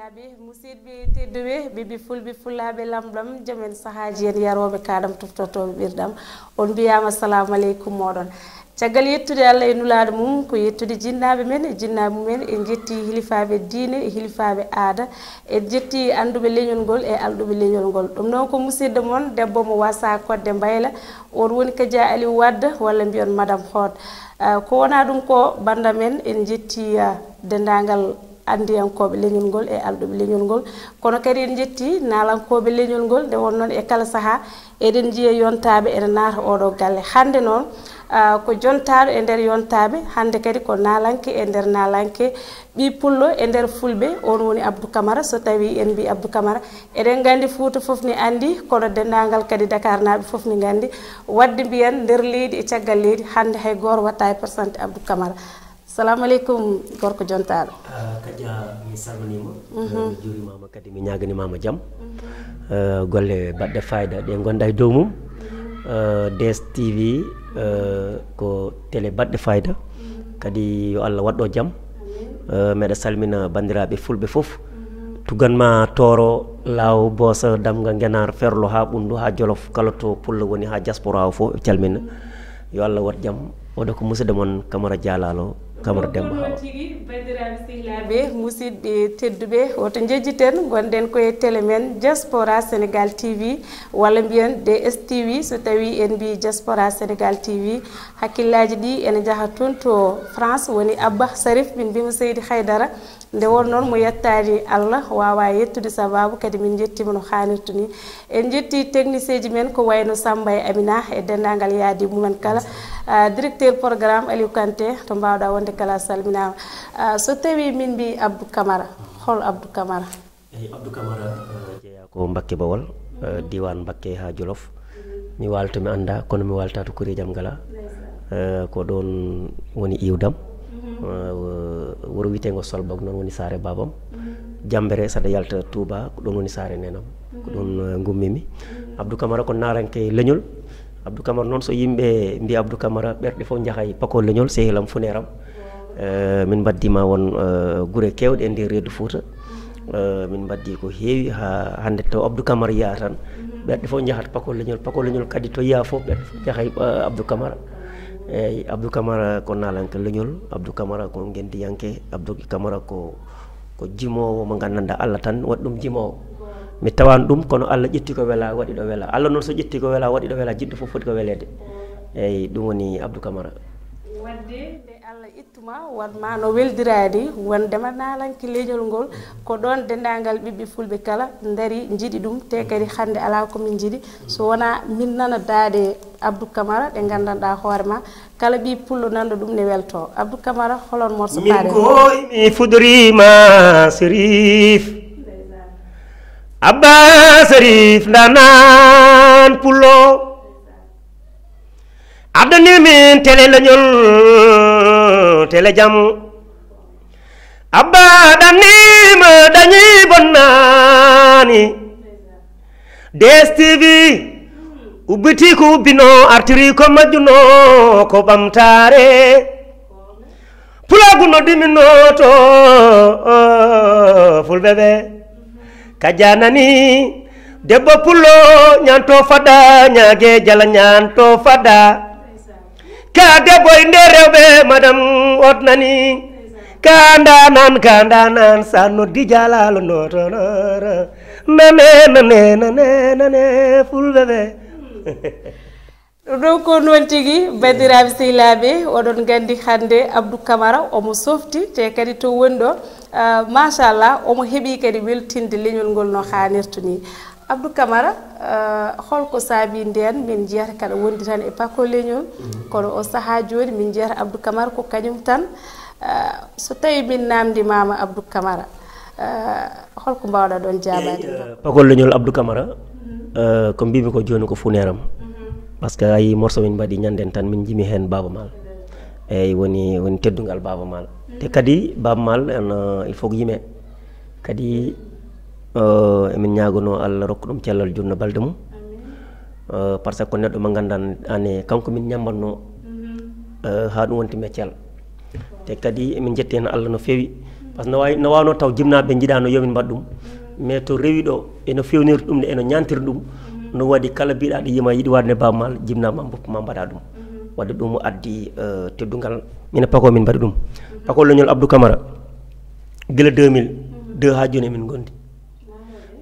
sehilaɓe musidɓe tedduɓe ɓiɓɓe fulɓe fullaɓe lamɗam joomen sahaji en yaroɓe kaɗam toftotoɓe ɓirɗam on mbiyama assalamu aleykum moɗon caggal yettude Allah e nulaɗo mum ko yettude jinnaɓe men e jinnaɓe mumen en jetti hilifaɓe diine e hilifaɓe aada en jetti anduɓe leñol ngol e alɗuɓe leñol ngol ɗum noon ko musidɗo moon debbo mo wasa kodde mbayla on woni ko Dia Aliou Wadda walla mbiyon madame Hod ko wona ɗum ko banda men en jetti dendagal andiyankoɓe leñol ngol e alɗuɓe leñol ngol kono kadi en jetti nalankoɓe leñol ngol nde wonnoon e kala saaha eɗen jiiya yontaɓe ene naata oɗo galle hande noon ko jontaɗo e nder yontaɓe hande kadi ko nalanke e nder nalanke ɓi pullo e nder fulɓe on woni Abdou Camara so tawi en mbi Abdou Camara eɗen gandi Fouta foof ni andi kono dendagal kadi Dakar naɓe foof ni gandi wadde mbiyen nder leydi e caggal leydi hande hay goto watta e pourcenté Abdou Camara. Assalamu aleykum gorko jontaɗo. Kadia mi salminima mi juurimama kadi mi ñaganimama jaam golle baɗɗe fayida ɗe gonda e dow mum DSTV ko télé baɗɗe fayida kadi yo Allah waɗɗo jaam meɗa salmina bandiraɓe fulɓe foof tuganma Toro Law Bosa Damga Ngenar Ferlo ha Ɓundu ha Jolof kala to pullo woni ha diaspora o foof calmina yo Allah waɗ jaam oɗo ko musidɗo moon Camara Dialalo Camara Demba Hawa tigi bandiraɓe sehilaɓe musidɓe tedduɓe woto jejjiten gonɗen koye télé men Diaspora Sénégal TV walla mbiyen DSTV so tawi en mbi Diaspora Sénégal TV hakkillaji ɗi ene jaaha toon to France woni Abba Sarif min mbimo Seydi Haydara nde won noon mo yettani Allah wawa yettude sababu kadi min jettima no hannirta ni en jetti technicien ji men ko wayno Samba e Amina e dendagal yaadi mumen kala directeur programme Aliou Kanté to mbawɗa wonde kala salminama so tawi min mbi Abdou Camara hol Abdou Camara Abdou Camara jeeya ko Mbacké Bawol diwan Mbacké ha Jolof mi walto mi anda kono mi walta to kurijam ngala ko ɗon woni iwdam wuro witego Solbog noon woni saare babam Jambere saɗa yalta Touba ko ɗon woni saare nenam ko ɗon gummimi Abdou Camara ko naranke leñol Abdou Camara noon so yimɓe mbi Abdou Camara ɓerɗe fof jahay pako leñol sehilam funeram min baddima won guure kewɗe e nder reedu Fouta min baddi ko heewi ha hande taw Abdou Camara yiya tan ɓerɗe fof jahata pako leñol kadi to yiya fof ɓerɗe fof jahay Abdou Camara eyyi Abdou Camara ko nalanke leñol Abdou Camara ko gendiyanke Abdou Camara ko jimowo mo gandanɗa Allah tan waɗi ɗum jimowo mi tawan ɗum kono Allah ƴetti ko wela waɗi ɗo wela Allah noon so ƴetti ko wela waɗi ɗo wela jiɗɗo fof foti ko welede eyyi ɗum woni Abdou Camara wadde nde Allah ittuma wadma no weldirade wondema nalanke leñol ngol ko ɗon dendagal ɓiɓɓe fulɓe kala daari jiiɗi ɗum te kadi hande ala komin jiiɗi so wona min nana daade Abdou Camara ɗe gandanɗa hoorema kala ɓi pullo nanɗo ɗum ne welto Abdou Camara holon morso min koy mi fudorima Serif Abba Serif ndanan pullo addani min télé leñol télé jamu Abba ɗannima dañi bonnani DSTV ubbiti ko ubbino artiri ko majjuno ko ɓamtare pulagu noddiminoto fulɓeɓe kajanani debbo pullo ñanto fada ñague jala ñanto fada ka debbo e nder rewɓe madame otnani ka ndanan sa noddi Jalalo notonora nane fulɓeɓe ɗum ko noon tigui bandiraɓe sehilaɓe oɗon gandi hande Abdou Camara omo softi te kadi to woni ɗo machallah omo heeɓi kadi weltinde leñol ngol no hannirta ni Abdou Camara holko saabi nden min jeyata kada wondi tan e pako leñol kono o saaha joni min jeyata Abdou Camara ko kañum tan so tawi min namdimama Abdou Camara holko mbawɗa ɗon jabade pako leñol Abdou Camara ko mbimi ko joni ko funeram par ce que ayi morceau min mbaɗi ñanden tan min jimi hen Baba Mal eyyi woni teddugal Baba Mal te kadi Baba Mal il faut yime kadi emin ñagono Allah rokku ɗum cellal junno balde mum par ce que ko neɗɗo mo gandan ane kanko min ñambanno ha ɗum wonti meccel te kadi emin jetti hen Allah no fewi par ce que no wawno taw jimnaɓe jiiɗano yomin mbaɗ ɗum mais to rewi ɗo eno fewnir ɗum eno ñantiri ɗum no waɗi kala mbiɗa ɗo yima yiiɗi wadde bammal jimnama ma mbaɗa ɗum wadde ɗum addi teddugal mine pako min mbaɗi ɗum pako leñol Abdou Camara gila 2002 ha joni min gondi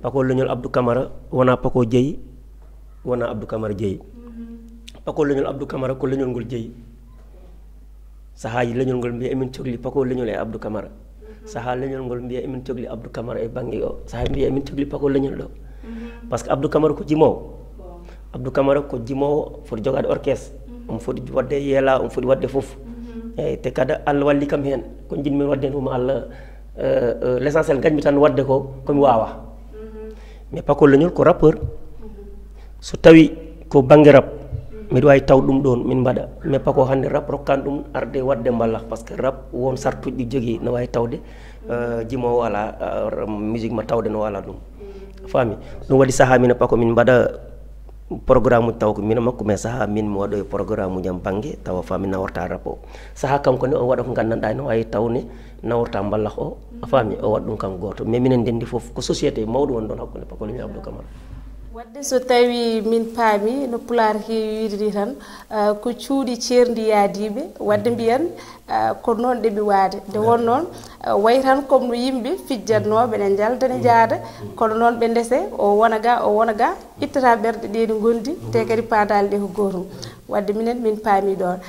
pako leñol Abdou Camara wona pako jeeyi wona Abdou Camara jeeyi pako leñol Abdou Camara ko leñol ngol jeeyi sahaji leñol ngol mbiya emin cohli pako leñol e Abdou Camara saha leñol ngol mbiya emin cohli Abdou Camara e banggue o saha mbiya emin cohli pako leñol ɗo par ce que Abdou Camara ko jimowo Abdou Camara ko jimowo foti jogade orchestre on foti wadde yeela on foti wadde foof eyyi te kada Allah walli kam hen ko jinmi wadde ɗum Allah l' essentiel gañmi tan wadde ko komi wawa mais pako leñol ko rappeur so tawi ko banggue rap miɗa wawi taw ɗum ɗon min mbaɗa mais pako hande rap rokkan ɗum arde wadde mballa par ce que rap won sartuji ɗi jogui no wawi tawde jimowo ala musique ma tawde no ala ɗum fami ɗum waɗi saaha min pako min mbaɗa programme uji taw ko mina makko mais saaha min mi waɗoy programme uji am banggue tawa fami naworta rap o saaha kanko ne o waɗa ko gandanɗa no wawi tawne naworta mballak o fami o waɗa ɗum kanko goto mais minen ndendi foof ko société mawɗo won ɗon hakkude pako leñol Abdou Camara wadde so tawi min paami no pular heewi wiide ni tan ko cuuɗi ceerdi yaadiɓe wadde mbiyan ko noon ɗeɓi waade nde won noon wayi tan comme no yimɓe fijjatnoɓe ne jalda ne jaada kono noon ɓe ndese o wona ga ittata ɓerɗe ɗe ɗi gondi te kadi paadali ɗe ko gotum wadde minen min paami ɗon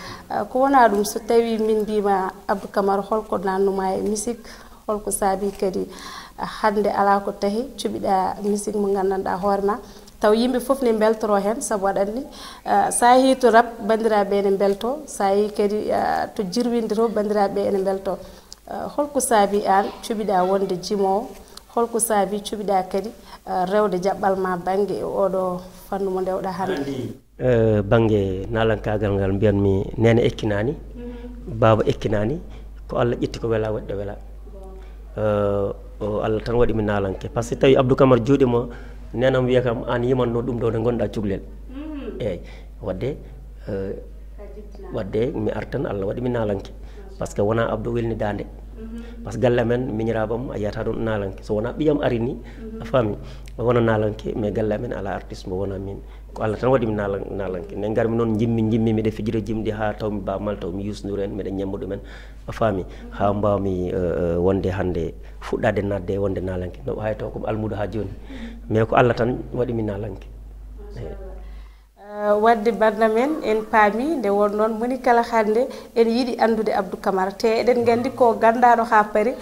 ko wona ɗum so tawi min mbima Abdou Camara holko nannuma e musique holko saabi kadi hande ala ko tahi cuɓiɗa musique mo gandanɗa hoorema taw yimɓe foof ne beltoro hen saabu waɗanni sa yeehi to rap bandiraɓe ne belto sa yeehi kadi to jirwinde to bandiraɓe ene belto holko saabi an cuɓiɗa wonde jimowo holko saabi cuɓiɗa kadi rewde jaɓɓal ma banggue e oɗo fannu mo ndewɗa hande banggue nalankagal ngal mbiyanmi nene ekkinani baba ekkinani ko Allah ƴetti ko wela waɗɗo wela Allah tan waɗi mi nalanke par ce que tawi Abdou Camara juuɗe mo nenam wiya kam an yimanno ɗum ɗo nde gonɗa cuklel eyyi wadde mi artan Allah waɗi mi nalanke par ce que wona Abdou welni dande par ce que galle amen miñiraɓam a yiyata ɗum nalanke so wona ɓiyam arini a faami wona nalanke mais galle amen ala artiste mo wona min ko Allah tan waɗi mi nalanke nde garmi noon jimmi miɗe fijira jimɗi ha tawmi bamal taw mi yusnuru en miɗen ñammo ɗumen a faami ha mbawmi wonde hande fuɗɗade nadde wonde nalanke no hay taw komi almudo ha joni mais ko Allah tan waɗi mi nalanke wadde banda men en paami nde won noon moni kala hande en yiiɗi andude Abdou Camara te eɗen gandi ko gandaɗo ha paari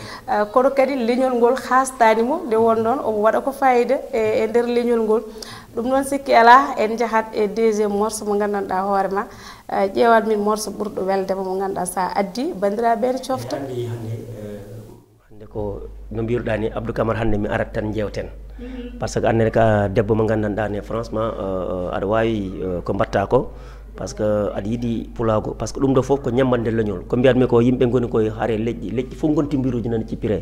kono kadi leñol ngol hastanimo nde won noon omo waɗa ko fayida e nder leñol ngol ɗum noon sikki ala en jahat e deuxiéme morceau mo gandanɗa hoorema ƴeewat min morceau ɓurɗo weldema mo ganduɗa sa addi bandiraɓe ne cofta hande ko no mbiruɗa ni Abdou Camara hande mi arat tan jewten par ce que annene ka debbo mo gandanɗa ne franchement aɗa wawi ko mbatta ko par ce que aɗa yiiɗi pulago par ce que ɗum ɗo foof ko ñammande leñol ko mbiyatmi ko yimɓe goni koye haare leƴƴi fof gonti mbiruji nane cippire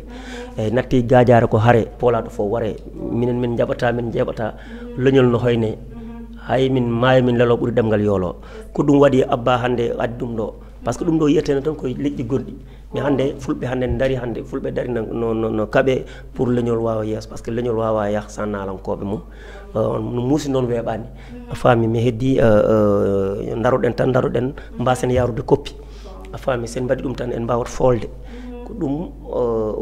eyyi natti gadiare ko haare polaɗo fof waare minen min jaɓata min jeeɓata leñol no hoyne hay min maayo min lelo ɓuuri ɗemgal yoolo ko ɗum waɗi abba hande addi ɗum ɗo par ce que ɗum ɗo yiyeteno tan koye leƴƴi gonɗi mais hande fulɓe hande dari hande fulɓe dari no kaaɓe pour leñol wawa yeeso par ce que leñol wawa yah sans nalankoɓe mum no muusi noon weeɓani a faami mi heddi daroɗen mbasen yarude koppi a faami sen mbaɗi ɗum tan en mbawat folde ko ɗum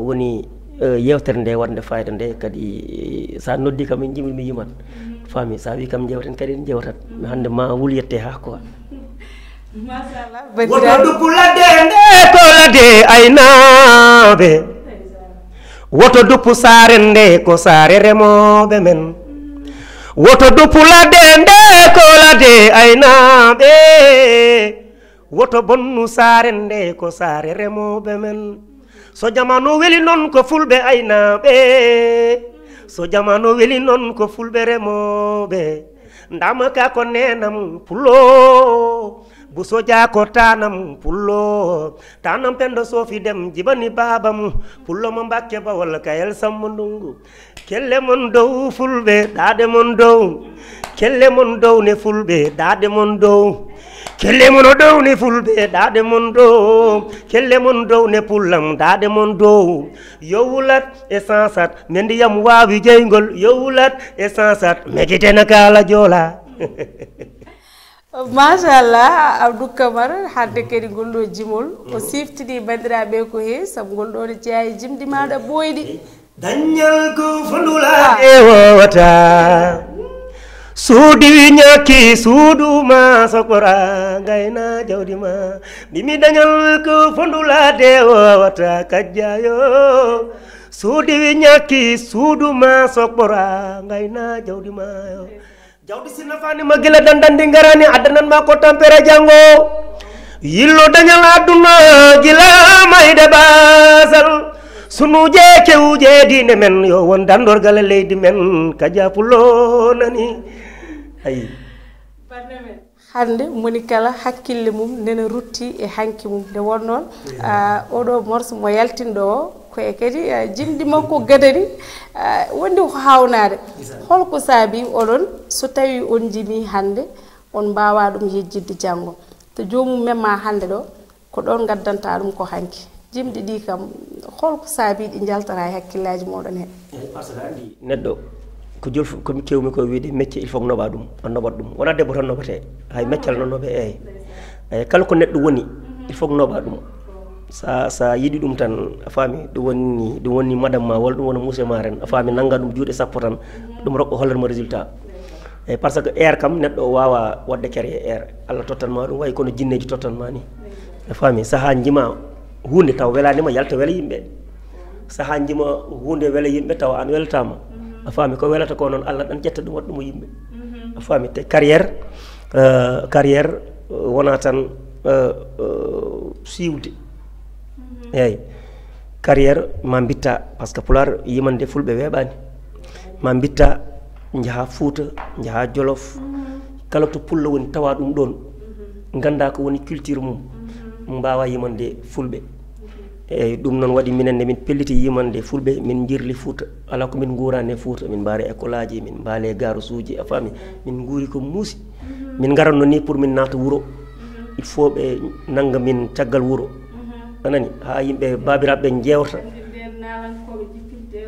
woni yewtere nde wadde fayida nde kadi sa noddi kam en jimri mi yimat faami sa wi kam jewten kadi en jewtat hande ma wul yette ha quoi machallah woto duppulade nde kolade aynaɓe woto duppu saare nde ko saare remoɓe men woto duppulade nde kolade aynaɓe woto bonnu saare nde ko saare remoɓe men so jamanu weli noon ko fulɓe aynaɓe so jamanu weli noon ko fulɓe remoɓe ndamaka ko nenam pullo busoja ko tanam pullo tanam pendo sofi dem jibani babam pullo mo Mbakke Bawol kayel sammo ndungu kelle mon dow fulɓe ɗaɗe mon dow kelle mon dow ne fulɓe ɗaɗe mon dow kelle mon o dow ne fulɓe ɗaɗe mon dow kelle mon dow ne pullam ɗaɗe mon dow yowulat e sansat mi ndiyam wawi jeygol yowulat e sansat mekitena kala joola machallah Abdou Camara hadde kadi ngol ɗo jimol o siftini bandiraɓe ko he saabu ngol ɗo ne jeeya jimdi maɗa ɓoyɗi dañal ko fondulaɗe wowata suudi ñakki suuduma sokora gayna jawdi ma mbimi dañal ko fondulade wowata kajjayo suudi ñakki suuduma sokora gayna jawdi ma yo jawdi sinafani ma gila dandandi garani addanan ma ko tampere jango yillo dañal aduna gila mayde basal sunuje kewuje dine men yo won dandorgal leydi men kaja pullo nani ay hande moni kala hakkille mum nena rutti e hanki mum nde won noon oɗo morso mo yaltinɗo o koye kadi jimdi makko gadani wondi ko hawnade holko saabi oɗon so tawi on jimi hande on mbawa ɗum yejjidde janggo to jomum memma hande ɗo ko ɗon gaddanta ɗum ko hanki jimdi ɗi kam holko saabi ɗi jaltata e hakkillaji moɗon he par ce que andi neɗɗo ko jolfu komi kewmi ko wiide métier il faut noɓa ɗum on noɓat ɗum wona debbo tan noɓate hay meccal no noɓe eyyi kala ko neɗɗo woni il faut noɓa ɗum sa yiɗi ɗum tan a faami ɗum woni madame ma walla ɗum woni monsieur ma ren a faami nangga ɗum juuɗe sappo tan ɗum rokko hollanmo résultat eyyi par ce que air kam neɗɗo o wawa wadde kere e air Allah tottanma ɗum wayi kono jinneji tottanma ni a faami saaha jima hunde taw welanima yalta weela yimɓe saaha jima hunde weela yimɓe taw an welatama a faami ko welata ko noon Allah ɗan ƴetta ɗum waɗa ɗum yimɓe a faami te carrière wona tan siwde eyyi carrière ma bitta par ce que pular yimande fulɓe weeɓani ma bitta jaaha Fouta jaaha Jolof kala to pullo woni tawa ɗum ɗon ganda ko woni culture mum mbawa yimande fulɓe eyyi ɗum noon waɗi minenne min pelliti yimande fulɓe min jirli Fouta ala ko min guurani e Fouta min mbaari école aji min mbaali garage uji a faami min guuri ko muusi min garanno ni pour min naata wuuro il faut ɓe nanga min caggal wuuro anani ha yimɓe babiraɓe ɓe jewta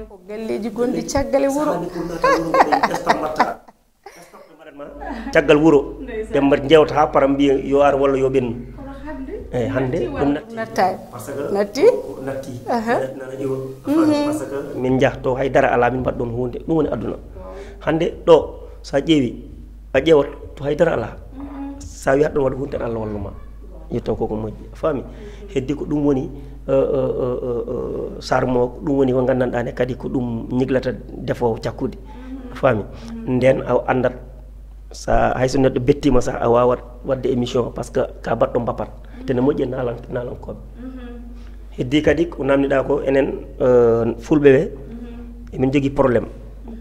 ko galleji gonɗi caggal e wuuro caggal wuuro ɓe mbat jewta ha para mbiya yo ar walla yo ɓennu eyyi hande ɗum nattani natti nana ƴiwa par ce que min jah to haydara ala min mbaɗ ɗon hunde ɗum woni aduna hande ɗo sa ƴeewi a ƴewat to haydara ala sa wi haɗɗon waɗa hunde Allah walluma yetto koko moƴƴi a faami heddi ko ɗum woni sarmo ɗum woni ko gandanɗa ne kadi ko ɗum ñiglata defowo cakkude a faami nden a andat sa hayso neɗɗo bettima sah a wawat wadde émission par ce que ka baɗɗo mbapat tene moƴƴi nalankoɓe heddi kadi ko namdiɗa ko enen fulɓe ɓe emin jogui probléme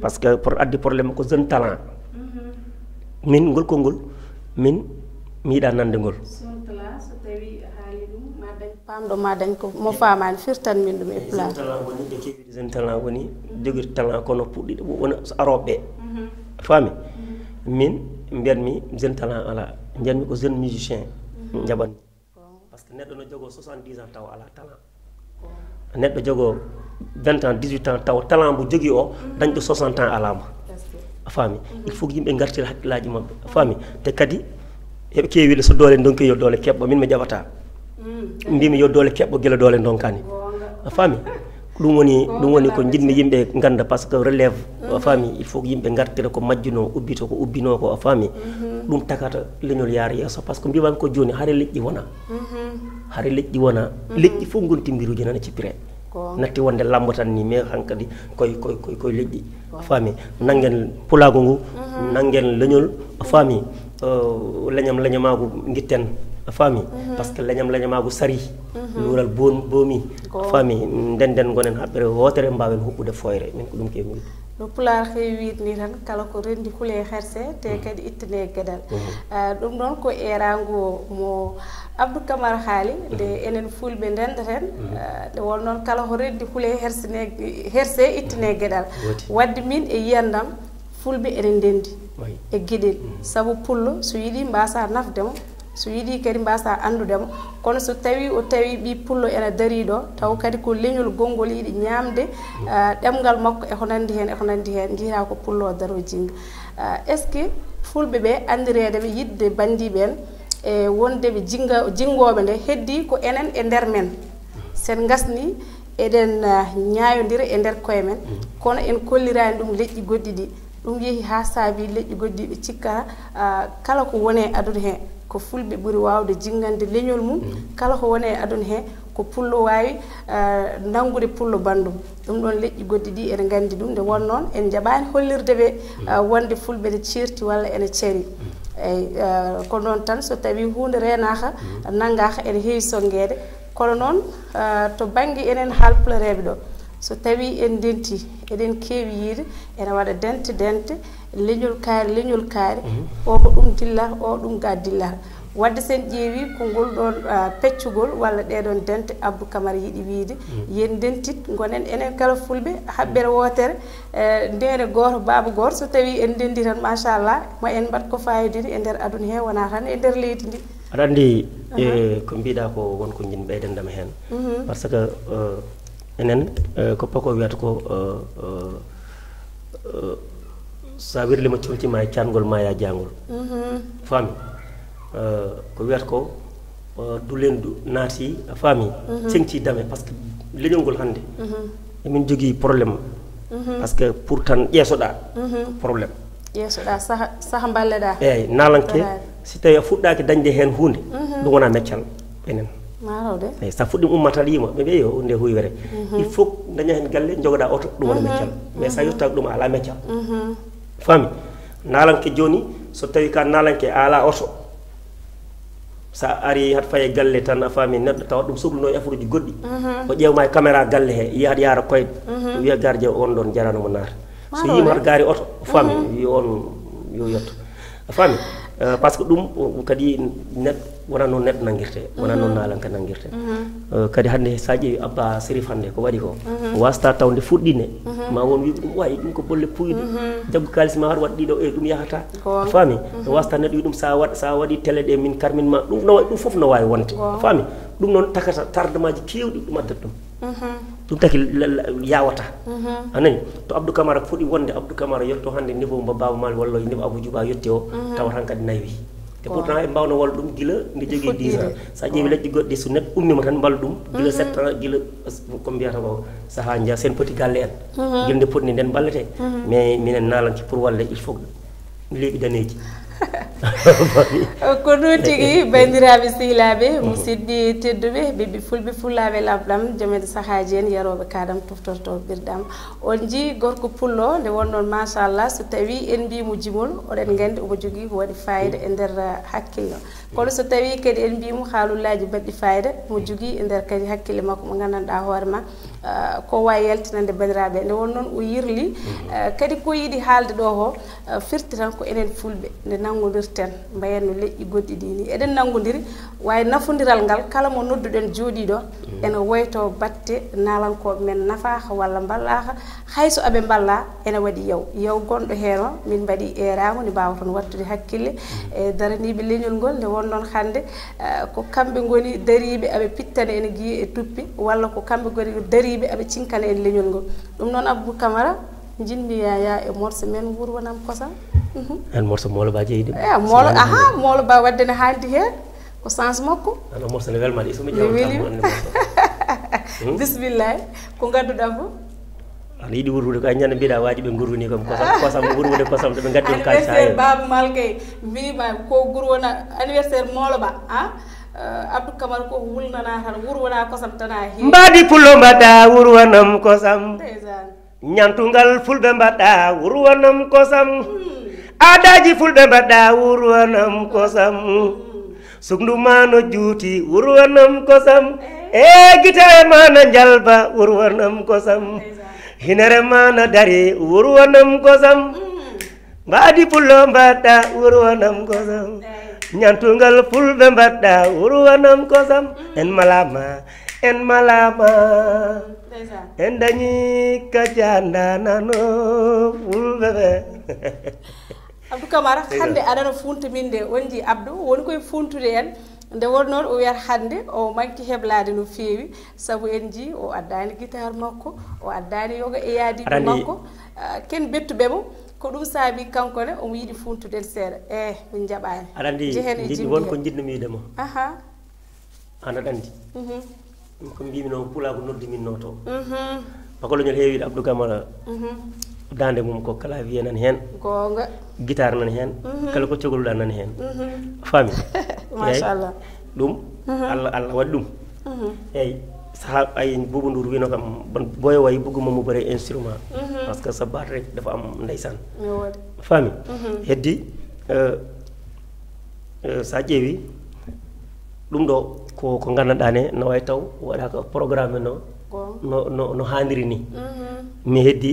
par ce que pour addi probléme ko jeune talent min ngol konngol min mi yiɗa nande ngol pamɗo ma dañ ko mo famani firtan min ɗum e plan talent woni ɓe kewiɗe jeune talent woni joguiɗo talent kono puɗɗiɗo wona aroɓeɓe faami min mbiyatmi jeune talent ala mbiyatmi ko jeune musicien jaɓanmi par ce que neɗɗo no jogo 70 ans taw ala talent neɗɗo jogo 20 ans 18 ans taw talent mo jogui o dañɗo 60 ans alama a faami il faut que yimɓe gartira hakkillaji mabɓe a faami te kadi heɓe kewiɗe so doole donki yo doole keɓɓo min mi jaɓata mbimi yo doole keɓɓo guila doole donkani a faami ɗum woni ko jiɗmi yimɓe ganda par ce que relève a faami il faut que yimɓe gartira ko majjuno ubbito ko ubbino ko a faami ɗum takata leñol yaara yeeso par ce que mbimami ko joni haare leƴƴi wona leƴƴi fof gontimbiruji nana cippire natti wonde lambo tan ni mais hankkadi koye leƴƴi a faami nangen pulago ngu nangen leñol a faami leñamago guitten a faami par ce que leñamago sari luural boomi a faami nden gonen haɓɓere wotere mbawen huɓɓude foyre min ko ɗum kewmi no pular heewide ni tan kala ko rendi hule herse te kadi ittane gueɗal ɗum ɗon ko erago mo Abdou Camara haali nde enen fulɓe ndendeten nde won noon kala ko rendi hule herse ittane gueɗal wadde min e yiyandam fulɓe enen ndendi e gueɗel saabu pullo so yiiɗi mbasa nafdemo so yiɗi kadi mbasa andudemo kono so tawi o tawi ɓi pullo ene dari ɗo taw kadi ko leñol gongol yiɗi ñamde ɗemgal makko eko nandi hen jiita ko pullo daro jinga est ce que fulɓe ɓe andiredeɓe yidde bandiɓe en e wondeɓe jingoɓe nde heddi ko enen e nder men sen gasni eɗen ñayodira e nder koye men kono en kollirani ɗum leƴƴi goɗɗi ɗi ɗum yeehi ha saabi leƴƴi goɗɗi ɓe cikkata kala ko wone aduna he ko fulɓe ɓuuri wawde jingande leñol mum kala ko wone aduna he ko pullo wawi nangude pullo bandum ɗum ɗon leƴƴi goɗɗi ɗi ene gandi ɗum nde won noon en jaɓani hollirde ɓe wonde fulɓe ne cirti walla ene ceeri eyyi ko noon tan so tawi hunde renaka naggaka ene heewi songuede kono noon to banggue enen halpulareɓe ɗo so tawi en denti eɗen keewi yiide ene waɗa dente leñol kaari o ko ɗum dillata o ɗum ga dillata wadde sen ƴeewi ko ngol ɗon peccugol walla ɗeɗon dente Abdou Camara yiiɗi wiide yen dentit gonen enen kala fulɓe haɓɓere wotere ndene goto baaba goto so tawi en dendi tan machallah ma en mbat ko fayidini e nder aduna he wona tan e nder leydi ndi aɗa andi ko mbiɗa ko wonko jin ɓeydendama hen par ce que enen ko pako wiyata ko sa wirlima coltima e cangol ma ya jangol faami ko wiyata ko dulendu naati a faami sengti dame par ce que leñol ngol hannde emin jogui probléme par ce que pour tan ƴeesoɗa probléme ƴeesoɗa saaha balleɗa eyyi nalanke si tawi a fuɗɗaki dañde hen hunde ɗum wona meccal enen marawde eyyi sa fuɗɗima ummata yima ɓe ɓe yo nde huywere il faut daña hen galle jogoɗa oto ɗum wona meccal mais sa yettaki ɗum ala meccal faami nalanke joni so tawi ka nalanke ala oto sa ari hat faye galle tan a faami neɗɗo tawa ɗum sohluno e affaire uji goɗɗi o ƴewma e caméra galle he yiyahat yara koyɗe wiya gardien on ɗon jaranomo naata so yima hat gaari oto faami wi on yo yetto a faami par ce que ɗum kadi neɗɗo wona noon neɗɗo nanguirte wona noon nalanka nanguirte kadi hande sa ƴeewi Abba Sérif hande ko waɗi ko wasta tawde fuɗɗine ma won wi ɗum wayi ɗum ko bolle puyde jaggu kalis ma har waɗ ɗiɗo e ɗum yahata faami wasta neɗɗo wi ɗum sa waɗi télé ɗe min karminma ɗum no wawi ɗum foof no wawi wonde faami ɗum noon takata tardement ji kewɗi ɗum addat ɗum ɗum taki yawata anani to Abdou Camara foɗi wonde Abdou Camara yetto hande niveau mo Baba Mal walla niveau Abou Djouba yetti o tawa tan kadi nayi te pourtant e mbawno walla ɗum gila nde jogui 10 ans sa ƴeewi leƴƴi goɗɗi so neɗɗo ummima tan mballa ɗum gila 7 ans gila ko mbiyata ko saaha jaa sen poti galle en gila nde potni nden ballete mais minen nalanki pour walle il faut leeɓi daneji ko ɗum tigui bandiraɓe sehilaɓe musidɓe tedduɓe ɓiɓɓe fulɓe fullaɓe lamɗam jomede sahaji en yaroɓe kadam toftorto ɓirdam on jii gorko pullo nde wonnoon machallah so tawi en mbimo jimol oɗen gandi omo jogui ko waɗi fayida e nder hakkille kono so tawi kadi en mbimo haalullaji baɗɗi fayida omo jogui e nder kadi hakkille makko mo gandanɗa hoorema ko wawi yaltinande bandiraɓe nde won noon o yirli kadi ko yiiɗi haalde ɗo ko firti tan ko enen fulɓe nde nangodirten mbayenno leƴƴi goɗɗi ɗi ni eɗen nangodiri wawi nafodiral ngal kala mo nodduɗen jooɗiɗo ene woyto batte nalankoɓe men nafaka walla ballaka hayso aɓe balla ene waɗi yaw gonɗo hen o min mbaɗi erama nde mbawa toon wattude hakkille e daraniɓe leñol ngol nde won noon hande ko kamɓe goni dariɓe aɓe pittane ene guiye e tuppi walla ko kamɓe goni dariɓe aɓe cinkane en leñol ngol ɗum noon Abdou Camara jinmi yaya e morso men wuur wonam kosam en morso molo ba jeeyɗi molo aha molo ba wadde ne haaldi hen ko sens makko ano morso ne welma ɗi somi ƴewtam bisimillahi ko gadduɗa fo ana yiiɗi wurwude ko ñande mbiɗa waji ɓe gurwini kom kosam wurwude kosam toɓe gaddi on kalis anniversaire Baba Mal kay mbima ko gurwona anniversaire molo ba Abdou Camara ko wulnana tan wurwona kosam tana he mbaɗi pullo mbaɗɗa wurwanam kosam ñantugal fulɓe mbaɗɗa wurwanam kosam aadaji fulɓe mbaɗɗa wurwanam kosam sukndu ma no juuti wurwanam kosam e gita e ma no jalba wurwanam kosam hinere ma no dari wurwanam kosam mbaɗi pullo mbaɗɗa wurwanam kosam ñantugal fulɓe mbaɗɗa wurwanam kosam en malama en dañi ka jandanano fulɓe ɓe Abdou Camara hande aɗano funta min nde wonji Abdou woni koye funtude en nde won noon o wiyata hande o manki heblade no feewi sabu en ji o addani guitare makko o addani yoga e yaadiɓe makko ken bettuɓemo ko ɗum saabi kankone omo yiiɗi funtude seeɗa min jaɓani aɗa andi jiɗɗi won ko jiɗnimi widema an aɗa andi ko mbimi noon pulaako noddi min noto makoloñol heewiɗo Abdou Camara dande mum ko clavier nan hen gonga guitare nan hen kala ko cogoluɗa nan hen faami machallah ɗum Allah waɗi ɗum eyyi saha ay Boubou Ndour wino kam boyo way bugguma mo bare instrument parce que sa baat rek dafa am ndeysan faami heddi sa ƴeewi ɗum ɗo ko gandanɗa ne no way taw waɗaka programme no handiri ni mi heddi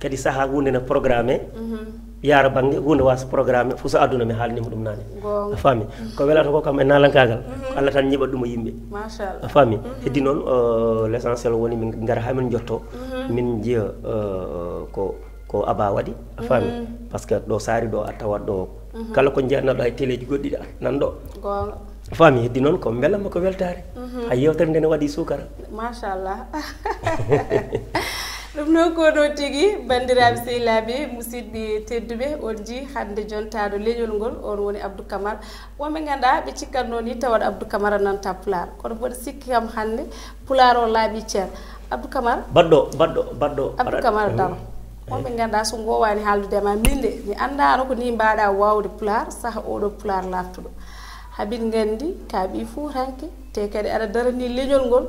kadi saha hunde no programme yaara banggue hunde wasa programme fo so aduna mi haalnima ɗum nane a faami ko welata ko kam e nalankagal ko Allah tan ñiɓat ɗum o yimɓe a faami heddi noon l' essentiel woni min gara ha min jotto min jiiya ko aba waɗi a faami par ce que ɗo saari ɗo a tawat ɗo kala ko jeeyannaɗo hay télé ji goɗɗiɗi nan ɗo a faami heddi noon ko belamma ko weltare hay yewtere nde ne waɗi sukara machallah ɗum noon ko ɗo tigui bandiraɓe sehilaɓe musidɓe tedduɓe on ji hande jontaɗo leñol ngol on woni Abdou Camara wonɓe ganduɗa ɓe cikkanno ni tawat Abdou Camara nanta pular kono mboɗo sikki kam hande pular o laaɓi ceer Abdou Camara baɗɗo Abdou Camara daro wonɓe ganduɗa so gowani haaldude ma min de mi andano ko ni mbaɗa wawde pular saaha oɗo pular laftuɗo haɓin gandi ka ɓi fuutanke te kadi aɗa darani leñol ngol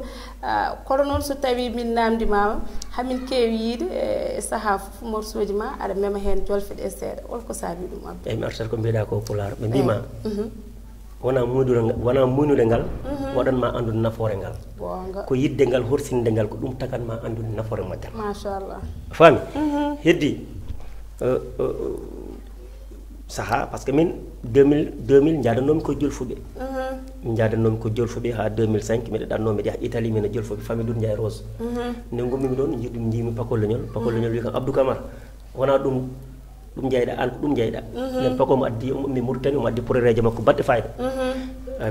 kono noon so tawi min namdimama hamin keewi yiide e saaha fof morceau ji ma aɗa mema hen jolfe ɗe seeɗa holko saabi ɗum Abdou eyyi mi artata ko mbiɗa ko pular ɓe mbima wona muynude ngal waɗanma andude nafoore ngal ko yidde ngal horsinde ngal ko ɗum tagatma andude nafoore majjal machallah faami heddi saha par ce que min 2000 jadanomi ko jolfuɓe min jadanomi ko jolfuɓe ha 2005 miɗa ɗanno miɗa yaha Italie mina jolfuɓe famille ɗum Ndiaye Rose nde gommimi ɗon jimi pakoleñol wi kam Abdou Camara wona ɗum jeyɗa an ko ɗum jeyɗa nden pakomo addi mi Mauritanie omo addi projet makko baɗɗe fayida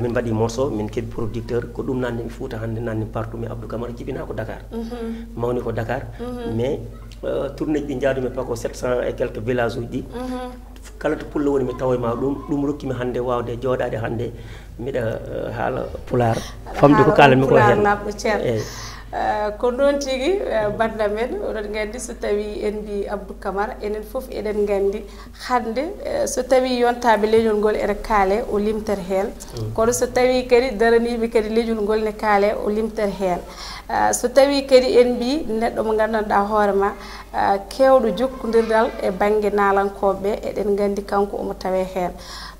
min mbaɗi morceau min keeɓi producteur ko ɗum nanni mi Fouta hande nanni partout mi Abdou Camara jibina ko Dakar mawni ko Dakar mais tourné ji ɗi jaadumi pako 700 et quelques villages uji ɗi kala to pullo woni mi tawoyma ɗum rokkimi hande wawde jooɗade hande miɗa haala pular famde ko kalanmi ko hen ko noon tigui banda men oɗon gandi so tawi en mbi Abdou Camara enen foof eɗen gandi hande so tawi yontaɓe leñol ngol ene kaale o limtere hen kono so tawi kadi daraniɓe kadi leñol ngol ne kaale o limtere hen so tawi kadi en mbi neɗɗo mo gandanɗa hoorema kewɗo jokkodirdal e banggue nalankoɓe eɗen gandi kanko omo tawe hen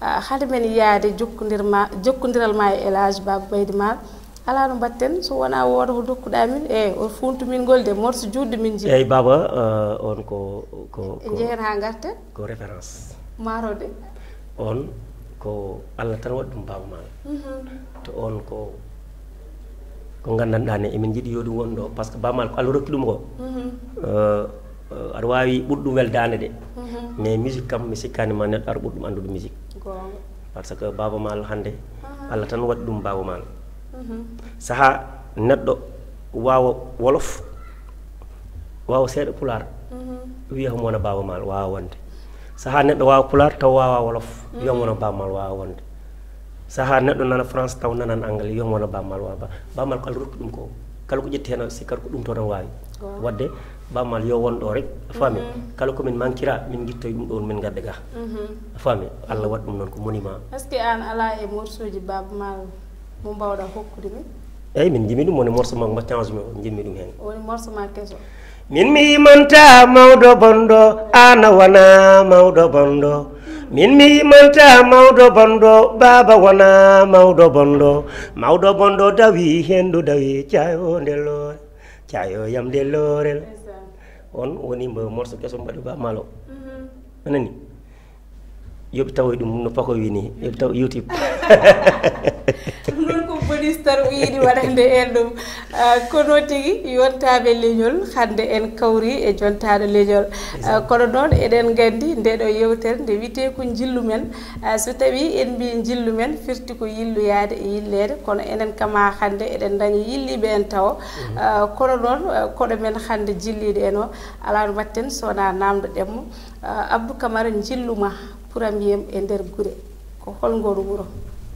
hade men yaade jokkodiral ma e El Hadji Baba Baydy Mal ala no batten so wona wooda ko dokkuɗa min o funtu min ngol de morso juɗɗo min ji eyyi baba on ko jehen ha garten ko référence marode on ko Allah tan waɗi ɗum Baba Mal to on ko gandanɗa ne emin jiiɗi yo ɗum won ɗo par ce que Baba Mal ko Allah rokki ɗum ko aɗa wawi ɓurɗum weldade de mais musique kam mi sikkanima neɗɗo aɗa ɓurɗum andude musique par ce que Baba Mal hande Allah tan waɗi ɗum Baba Mal saha neɗɗo wawa wolof wawa seeɗa pular wiya ko wona Baba Mal wawa wonde saha neɗɗo wawa pular taw wawa wolof wiya wona Baba Mal wawa wonde saha neɗɗo nana France taw nanan anglais wiya wona Baba Mal wawa Baba Mal ko Allah rokki ɗum ko kala ko ƴetti hen sikkata ko ɗum to tan wawi wadde Baba Mal yo won ɗo rek a faami kala komin manquira min guittoy ɗum ɗon min gadda ga a faami Allah waɗi ɗum noon ko monument est ce que an ala e morceau ji Baba Mal mo mbawɗa hokkude min eyyi min jimi ɗum woni morceau makko change mi o jimmi ɗum hen woni morceau ma keso min mi yimanta mawɗo bonɗo ana wona mawɗo bonɗo min mi yimanta mawɗo bonɗo baba wona mawɗo bonɗo dawi hendu dawi cayo nde loore cayo yam nde loorel on woni mbo morceau keso mbaɗi Baba Mal o anani yoɓi tawoy ɗum no pako wini yoɓi taw YouTube non ko bonus tar o yiɗi waɗande en ɗum kono tigi yontaɓe leñol hande en kawri e jontaɗo leñol kono noon eɗen gandi ndeɗo yewtere nde wiyete ko jillu men so tawi en mbi jillu men firti ko yilloyade e yillede kono enen kama hande eɗen dañi yilliɓe en taw kono noon koɗo men hande jilliɗo en o ala no mbatten sowona namdo ɗemmo Abdou Camara jilluma puramiyem e nder guure ko holngol wuro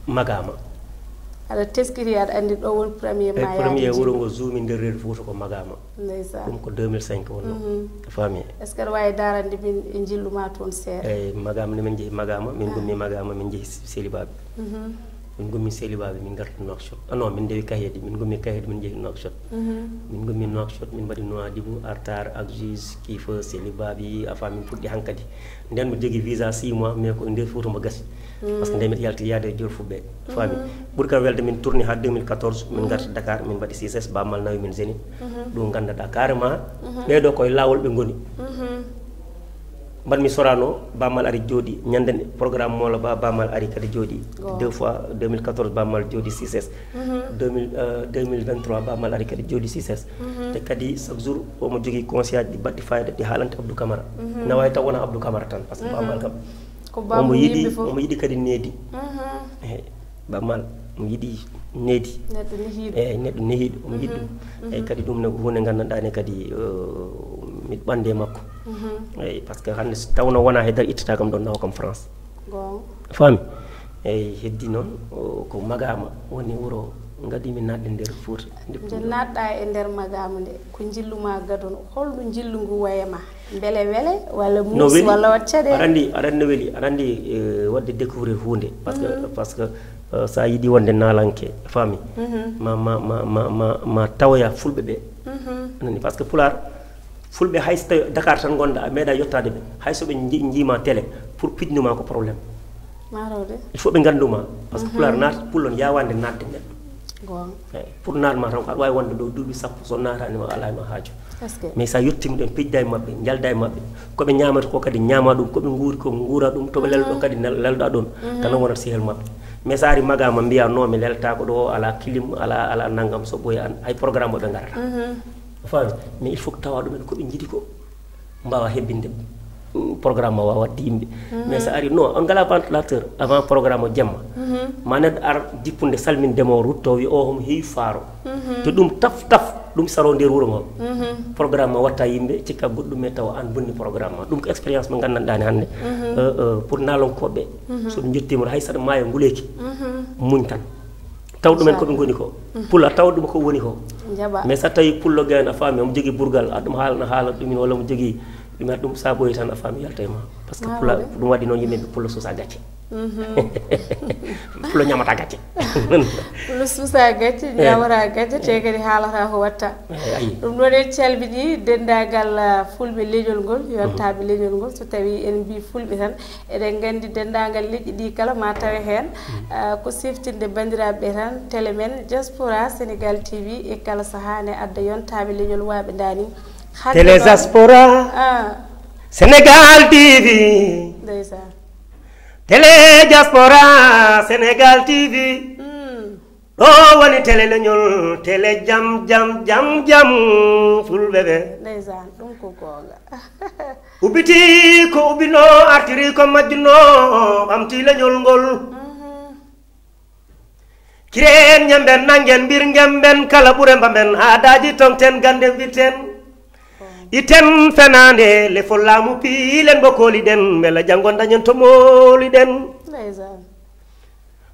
Magama aɗa teskiti aɗa andi ɗo woni premier ma premier wuro ngo zoomi nder reedu Fouta ko Magama ndeysan ɗum ko 2005 wonno faami est ce que aɗa wawi darande min e jilluma toon seeɗa eyyi Magama ne min jeehi Magama min gummi Magama min jeehi Selibaɓe min gummi Selibaɓe min garta Nouakchott non min dewi Kahedi min gummi Kahedi min jeehi Nouakchott min gummi Nouakchott min mbaɗi Nouadhibou Artar Agis Kifa Selibaɓe afa min puɗɗi hankkadi nden mi jogui visa 6 mois mais ko nder Fouta mo gasi par ce que nde mbiɗa yalti yaade jor fuɓɓe faami ɓuuri kam welde min tourni ha 2014 min garta Dakar min mbaɗi CSS bammal nawi min Zénith ɗum gandaɗa carrément ɓeɗo koye lawol ɓe goni mbaɗmi Sorano bammal ari jooɗi ñanden programme moola bammal ari kadi jooɗi 2 fois 2014 bammal jooɗi CSS 2023 bammal ari kadi jooɗi CSS te kadi chaque jour omo jogui conseil aji ɗi baɗɗi fayida ɗi haalante Abdou Camara na wawi taw wona Abdou Camara tan par ce que bammal kam omo yiɗi kadi needi eyyi bammal mo yiɗi needi eyyi neɗɗo nehiɗo omo yiɗi ɗum eyyi kadi ɗum ne hunde gandanɗane kadi miɗo ɓande makko eyyi par ce que hande tawno wona e dar ittata kam ɗon nawa kam France faami eyyi heddi noon ko Magama woni wuro gadimi natde nder Fouta nde natɗa e nder Magama nde ko jilluma gadon holɗo jillu ngu wayama beele wele walla mus walla wat caɗele aɗa andi no weeli aɗa andi wadde découvrir hunde parce que sa yiiɗi wonde nalanke faami ma tawoya fulɓe ɓe nani par ce que Pular fulɓe hay so tawi Dakar tan gonɗa a meeɗa yettade ɓe hay soɓe jiima télé pour pijnuma ko probléme il faut ɓe ganduma par ce que Pular naata pullon yawande natde neɗɗo eyyi pour natma tan ko aɗa wawi wonde ɗo duuɓi sappo so natanima alama haaju mais sa yettima ɗon pijda e mabɓe jalda e mabɓe koɓe ñamata ko kadi ñama ɗum koɓe guuri ko guura ɗum toɓe lelɗo kadi lelɗa ɗon tan wonata sehel mabɓe mais sa ari Magama mbiya non mi lelta ko ɗo ala clim ala naggam so ɓooyi an hay programme oɓe garata faami mais il faut que tawa ɗumen koɓe jiiɗi ko mbawa hebbinde programme o wawa wadde yimɓe mais sa ari non on ngala ventilateur avant programme o jemma ma neɗɗo ar jippude salmindemo o rutto wi o homo heewi faaro te ɗum taf ɗum saro nder wuuro ngo programme o watta yimɓe cikka goɗɗum e tawa an bonni programme ma ɗum ko expérience mo gandanɗani hannde pour nalonkoɓe soɓe jettimata hay saɗa maayo nguleki muñ tan taw ɗumen koɓe goni ko pulla taw ɗum ko woni ko mais sa tawi pullo gayen a faami omo jogui burgal aɗum haala ɗumin walla mo jogui ɗum ɗum sa ɓoyi tan a faami yalta e ma par ce que pulla ɗum waɗi noon yimɓeɓe pulla suusa gacce pulla ñamata gacce pulla suusa gacce ñamata gacce te kadi haalata ko watta ɗum ɗon en calmini dendagal fulɓe leñol ngol yontaɓe leñol ngol so tawi en mbi fulɓe tan eɗen gandi dendagal leƴƴi ɗi kala ma tawe hen ko siftinde bandiraɓe tan télé men Diaspora Sénégal TV e kala saaha ne adda yontaɓe leñol waɓe dani Télé Diaspora Sénégal TV ndeysan Télé Diaspora Sénégal TV ɗo woni télé leñol télé jam fulɓe ɓe ndeysan ɗum ko gonga ubbiti ko ubbino artiri ko majjuno ɓamti leñol ngol kiren ñamben nangen mbir gemben kala ɓuure mbamen haadaji tomten gande mbiten iten fenande le follamu piilen bo kooliɗen beela janggo dañen to mooliɗen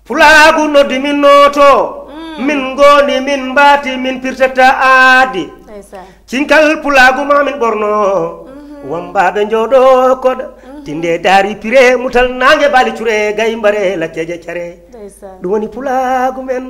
Pulaagu noddi min noto min goni min mbaati min pirtata aadi cinkal Pulaagu ma min ɓorno wambaɓe jooɗo koɗa tinde daari pire mutal nangue baali cure gay mbare lakkeje care ɗum woni Pulaagu men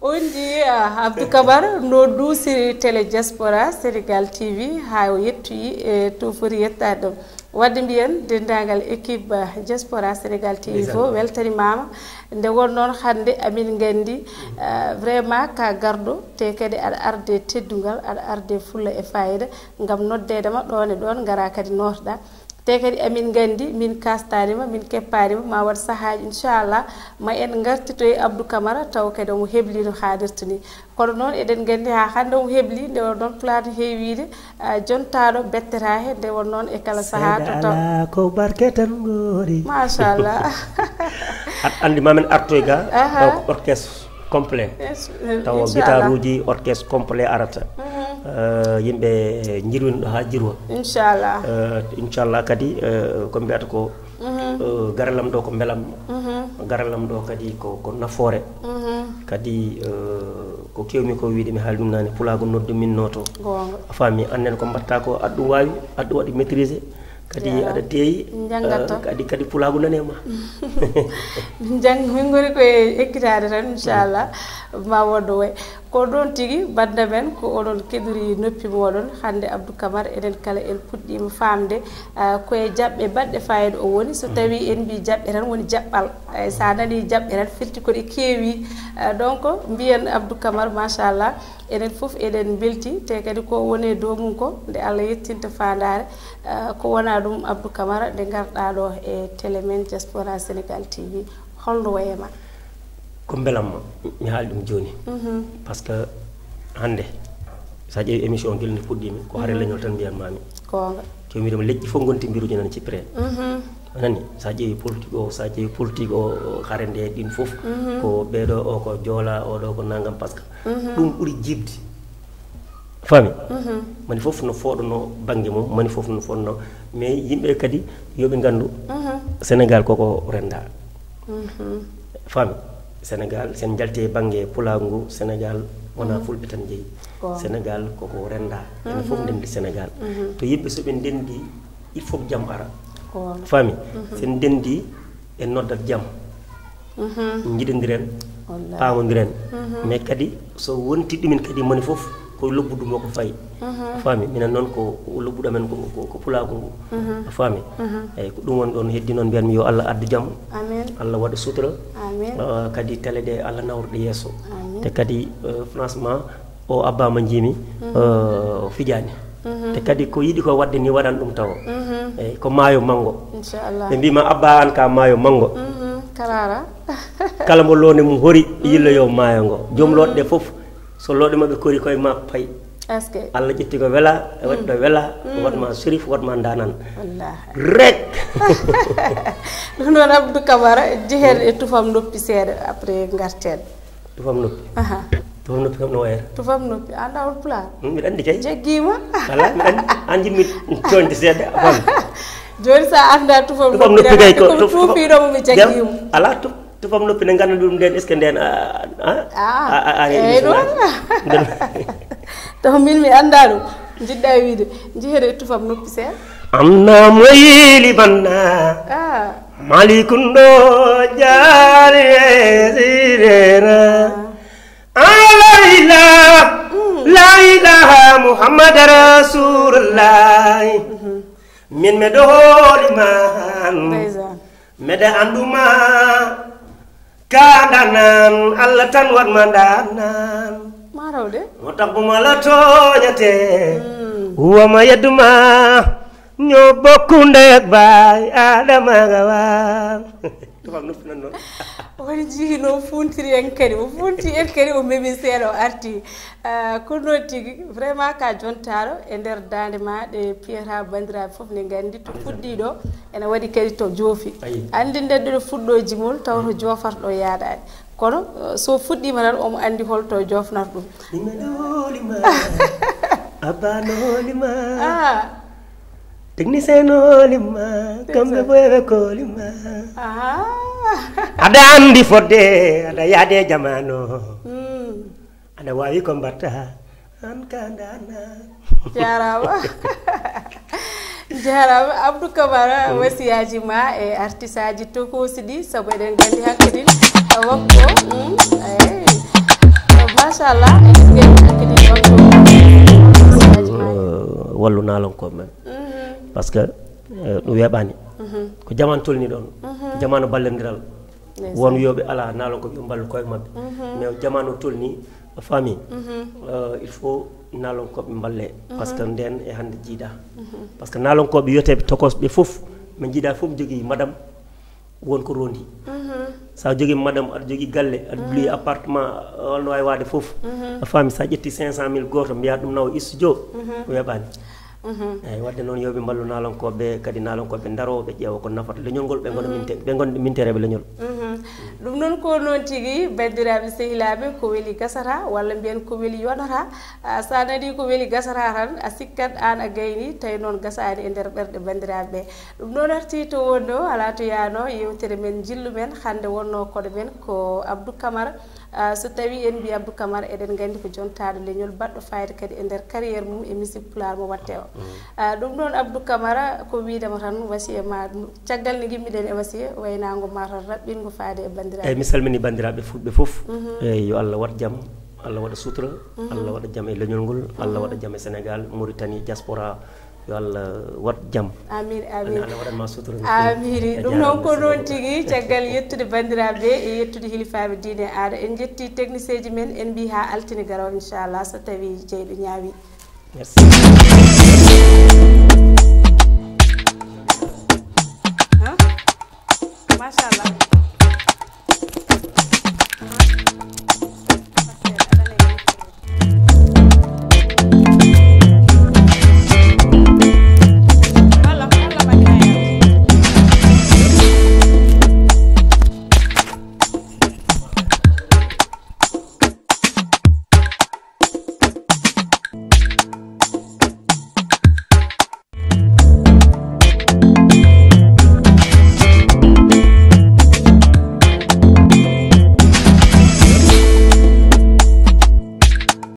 on ji Abdou Camara no duusiri télé Diaspora Sénégal TV ha o yettoyi e to foti yettade ɗum wadde mbiyen dendagal équipe Diaspora Sénégal TV fo weltanimama nde won noon hande amin gandi vraiment ka garɗo te kadi aɗa arde teddugal aɗa arde fulla e fayida gam noddedema ɗon e ɗon gara kadi notoɗa te kadi amin gandi min kastanima min keppanima ma wat sahaji inchallah ma en gartito e Abdou Camara taw kadi omo hebli no haadirta ni kono noon eɗen gandi ha hande omo hebli nde won noon pulato heewide jontaɗo bettata he nde won noon e kala saha to taw ko barke tan gori machallah andi mamen artoy ga taw ko orchestre complet taw guitare uji orchestre complet arata yimɓe jirwin ɗo ha jirwa inchallah kadi ko mbiyata ko garalam ɗo ko belam garalam ɗo kadi ko nafoore kadi ko kewmi ko wiide mi haali ɗum nane pulago noddu min noto a faami annen ko mbatta ko aɗa ɗum wawi aɗa ɗum waɗi maîtriser kadi aɗa teeyi kadi pulago nanema min goni koye ekkitade tan inchallah ma wonno way ko ɗon tigui banda men ko oɗon keɗori noppi moɗon hande Abdou Camara eɗen kala en puɗɗima famde koye jaɓɓe baɗɗe fayida o woni so tawi en mbi jaɓɓe tan woni jaɓɓal sa nani jaɓɓe tan firti koɗe keewi donc mbiyen Abdou Camara machallah enen foof eɗen belti te kadi ko woni dow mum ko nde Allah yettinta fandare ko wona ɗum Abdou Camara nde garɗa ɗo e télé men Diaspora Sénégal TV holno wayema ko belamma mi haali ɗum joni par ce que hande sa ƴeewi émission guel nde puɗɗimi ko haare leñol tan mbiyanmami gonga kewmiɗoma leƴƴi fof gonti mbiruji nana cippire anani sa ƴeewi politique o haare nde ɗin fof ko ɓeɗo o ko joola oɗo ko naggam par ce que ɗum ɓuuri jibde fami mani fof no fooɗono banggue mum mani fof no fonno mais yimɓe kadi yoɓe gandu Sénégal koko renda fami Sénégal sen jalti e banggue pulagu Sénégal wona fulɓe tan jeeyi Sénégal koko renda ene fof ndendi Sénégal to yimɓe soɓe ndendi il faut jaam ara fami sen ndendi e noddat jaam jiɗodiren pamodiren mais kadi so wonti ɗumen kadi moni fof ko lobbudu mo ko fayi fami minen noon ko lobbuɗo men ko pulago ngu a faami eyyi ko ɗum woni ɗon heddi noon mbiyanmi yo Allah addu jaam Allah waɗa sutura kadi télé ɗe Allah nawrɗe yesso te kadi franchement o abbama jiimi fijani te kadi ko yiɗi ko wadde ni waɗan ɗum tawa eyyi ko maayo mango ɓe mbima abba an ka maayo mango kala mo londe mum hori yillo yo maayo ngo joom loɗɗe foof so loɗe mabɓe kori koye ma payi Allah ƴetti ko wela waɗi ɗo wela waɗma sérif waɗma danan rek ɗum noon Abdou Camara jeehen e tufam noppi seeɗa après garten tufam noppi kam no wayata tufam noppi anda on pulaar mbiɗa andi kay jeggima ala mi andi an jimmi coñde seeɗa fam joni sa anda tufam noppi kay ko tuufiɗomo mi jaggimo ala tufam noppi ne ganna ɗum nden est ce que nden eyyi ɗon taw min mi anda ɗum jiɗɗa wiide jeehere e tufam noppi seeɗa amna moyili banna malikundo jaari sirena la ilaha muhammad rasulullah min meɗo hooliman meɗe anduma kandanan Allah tan watma danan marawde mo tax bu ma la tooñate wama yedduma ñoo bokku ndey ak baay adama nga waan tufam noppi nan noon woni jiino funtiri en kadi o funti en kadi o memi seeɗa o arti ko noon tigui vraiment ka jontaɗo e nder dande ma ɗe piyata bandiraɓe foof ne gandi to fuɗɗiɗo ene waɗi kadi to joofi andi ndedɗo ɗo fuɗɗo jimol taw to jofata ɗo yaadani kono so fuɗɗima tan omo andi holto jofnata ɗum abanolima technicien olima kamɓe boyeɓe kolima aɗa andi fodde aɗa yaade jamano aɗa wawi ko mbatta an kandana jarama jarama Abdou Camara wasiyaji ma e artiste aji tokosi ɗi saabu eɗen gandi hakkadin wakko machallah eɗen hakkadin wakko wallu naalonkoɓe men par ce que ɗum weeɓani ko jamanu tolni ɗon jamanu ballodiral won wiyoɓe ala naalonkoɓe yo ballu koye mabɓe mais jamanu tolni famille il faut naalonkoɓe mballe par ce que nden e hannde jiiɗa par ce que naalonkoɓe wiyeteɓe tokosɓe fof min jiiɗa fof jogii madame wonko rondi sa jogii madame aɗa jogii galle aɗa jogii appartement holno wawi wade fof a faami sa ƴetti 500 000 goto mbiya ɗum nawa studio ɗum heɓani eyyi wadde noon yoɓe mballu naalonkoɓe kadi naalonkoɓe daaro ɓe ƴeewa ko nafata leñol ngol ɓe gonde mintereɓe leñol ɗum noon ko noon tigui bandiraɓe sehilaɓe ko weeli gasata walla mbiyen ko weeli yonata sa nani ko weeli gasata tan a sikkat an a gayni tawi noon gasani e nder ɓerɗe bandiraɓe ɓe ɗum noon arti to wonno ala to yano yewtere men jillu men hande wonno koɗo men ko Abdou Camara so tawi en mbi Abdou Camara eɗen gandi ko jontaɗo leñol baɗɗo fayida kadi e nder carriére mum e musique pulaar mo watte o ɗum noon Abdou Camara ko widema tan wasiya ma caggal ne gimmiɗen e wasiya waynago ma tan raɓɓingo faade e bandiraɓe eyyi mi salmini bandiraɓe fulɓe foof eyyi yo Allah wat jaam Allah waɗa sutura Allah waɗa jaam e leñol ngol Allah waɗa jaam e Sénégal Mauritanie diaspora yo Allah wat jaam amin amin Allah waɗanma sutura amiri ɗum noon ko noon tigui caggal yettude bandiraɓe e yettude hilifaɓe diine e aada en jetti technicien ji men en mbi ha altine garaw inchallah so tawi jeyɗo ñaawi merci machallah